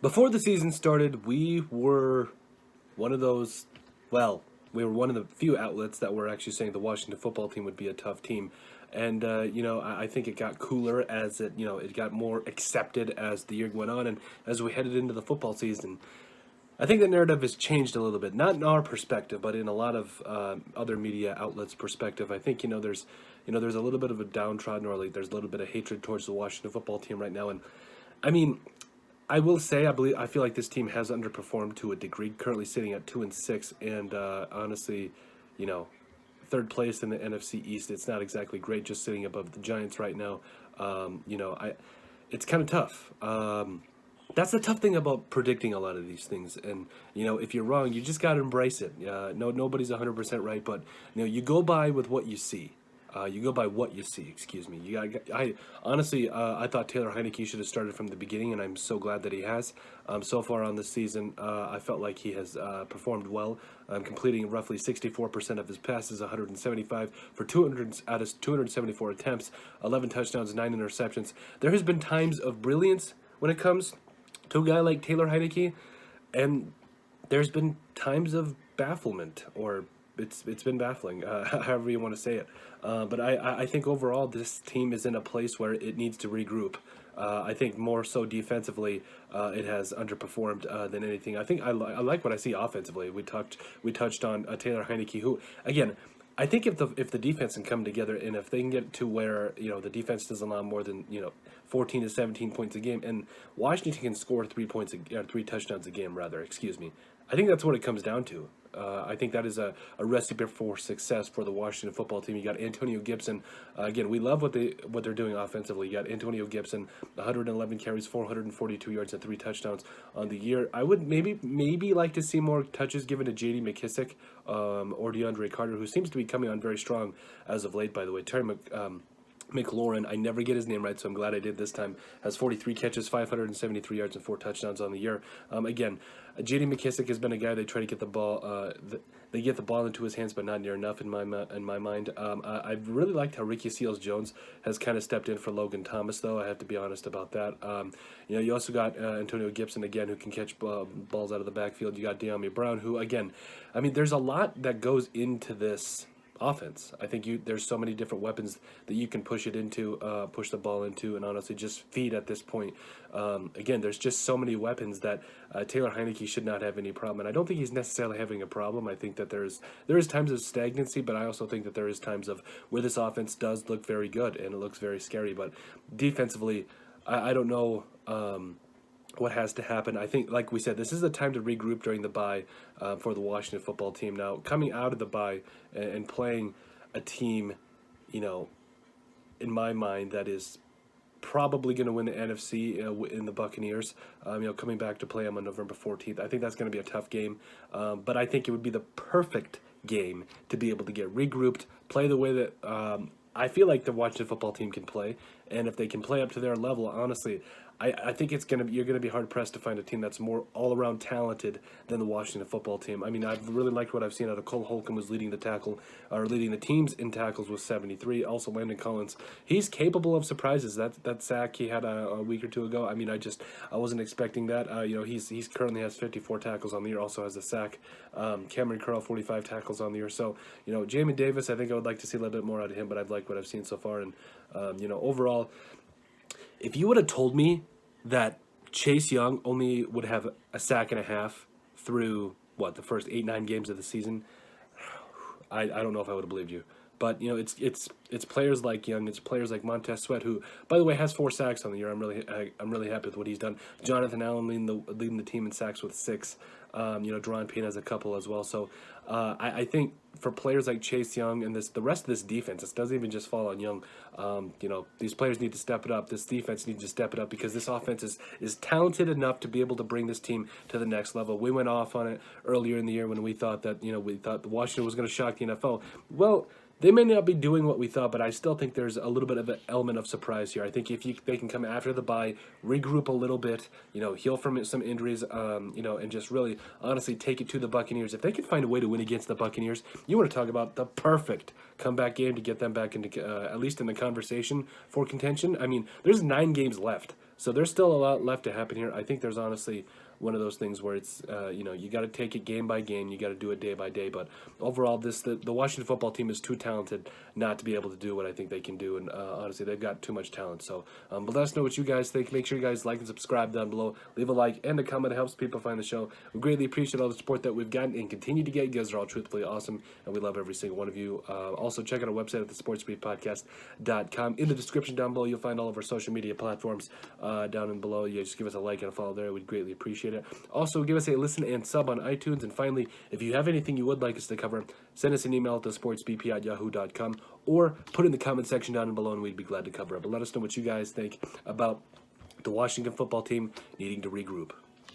Before the season started, we were one of those, well, we were one of the few outlets that were actually saying the Washington football team would be a tough team. And, I think it got cooler as it got more accepted as the year went on and as we headed into the football season. I think the narrative has changed a little bit, not in our perspective, but in a lot of other media outlets' perspective. I think there's a little bit of a downtrodden, or like there's a little bit of hatred towards the Washington football team right now. And I mean, I will say I feel like this team has underperformed to a degree. Currently sitting at 2-6, and honestly, you know, third place in the NFC East. It's not exactly great. Just sitting above the Giants right now. It's kind of tough. That's the tough thing about predicting a lot of these things. And if you're wrong, you just got to embrace it. No, nobody's 100% right, but you go by with what you see. You go by what you see. Excuse me. I honestly, I thought Taylor Heinicke should have started from the beginning, and I'm so glad that he has. So far on this season, I felt like he has performed well, completing roughly 64% of his passes, 175 for 200 out of 274 attempts, 11 touchdowns, 9 interceptions. There has been times of brilliance when it comes to a guy like Taylor Heinicke, and there's been times of bafflement, or it's been baffling, however you want to say it. But I think overall this team is in a place where it needs to regroup. I think more so defensively, it has underperformed than anything. I think I like what I see offensively. We touched on Taylor Heinicke, who again. I think if the defense can come together, and if they can get to where the defense doesn't allow more than 14 to 17 points a game, and Washington can score 3 points, 3 touchdowns a game rather. Excuse me. I think that's what it comes down to. I think that is a recipe for success for the Washington football team. You got Antonio Gibson. Again, we love what they're doing offensively. You got Antonio Gibson, 111 carries, 442 yards, and 3 touchdowns on the year. I would maybe like to see more touches given to J.D. McKissick or DeAndre Carter, who seems to be coming on very strong as of late. By the way, McLaurin, I never get his name right, so I'm glad I did this time, has 43 catches, 573 yards, and 4 touchdowns on the year. Again, J.D. McKissick has been a guy they try to get the ball, they get the ball into his hands, but not near enough in my mind. I've really liked how Ricky Seals-Jones has kind of stepped in for Logan Thomas, though. I have to be honest about that. You also got Antonio Gibson, again, who can catch balls out of the backfield. You got De'Ami Brown, who, again, there's a lot that goes into this offense. I think there's so many different weapons that you can push the ball into, and honestly just feed at this point. Again, there's just so many weapons that Taylor Heinicke should not have any problem. And I don't think he's necessarily having a problem. I think that there is times of stagnancy, but I also think that there is times of where this offense does look very good and it looks very scary. But defensively, I don't know. What has to happen. I think, like we said, this is the time to regroup during the bye for the Washington football team. Now, coming out of the bye and playing a team, in my mind, that is probably going to win the NFC in the Buccaneers, coming back to play them on November 14th. I think that's going to be a tough game, but I think it would be the perfect game to be able to get regrouped, play the way that I feel like the Washington football team can play, and if they can play up to their level, honestly, I think you're gonna be hard pressed to find a team that's more all around talented than the Washington football team. I've really liked what I've seen out of Cole Holcomb, was leading the teams in tackles with 73. Also, Landon Collins, he's capable of surprises. That sack he had a week or two ago. I wasn't expecting that. He's currently has 54 tackles on the year. Also has a sack. Cameron Curl, 45 tackles on the year. So Jamin Davis, I think I would like to see a little bit more out of him, but I've liked what I've seen so far. And overall, if you would have told me that Chase Young only would have a sack and a half through the first 8-9 games of the season, I don't know if I would have believed you. But it's players like Young, it's players like Montez Sweat, who, by the way, has 4 sacks on the year. I'm really happy with what he's done. Jonathan Allen leading the team in sacks with 6. Deron Payne has a couple as well. So I think for players like Chase Young and the rest of this defense, it doesn't even just fall on Young. These players need to step it up. This defense needs to step it up because this offense is talented enough to be able to bring this team to the next level. We went off on it earlier in the year when we thought that Washington was going to shock the NFL. Well, they may not be doing what we thought, but I still think there's a little bit of an element of surprise here. I think if they can come after the bye, regroup a little bit, heal from some injuries, and just really honestly take it to the Buccaneers. If they can find a way to win against the Buccaneers, you want to talk about the perfect comeback game to get them back into at least in the conversation for contention. There's 9 games left. So there's still a lot left to happen here. I think there's honestly one of those things where it's you got to take it game by game. You got to do it day by day. But overall, the Washington football team is too talented not to be able to do what I think they can do. And honestly, they've got too much talent. So, but let us know what you guys think. Make sure you guys like and subscribe down below. Leave a like and a comment. It helps people find the show. We greatly appreciate all the support that we've gotten and continue to get. You guys are all truthfully awesome, and we love every single one of you. Also, check out our website at thesportsbriefpodcast.com. In the description down below, you'll find all of our social media platforms down and below. You just give us a like and a follow there. We'd greatly appreciate it. Also, give us a listen and sub on iTunes. And finally, if you have anything you would like us to cover, send us an email at thesportsbp@yahoo.com or put it in the comment section down below, and we'd be glad to cover it. But let us know what you guys think about the Washington football team needing to regroup.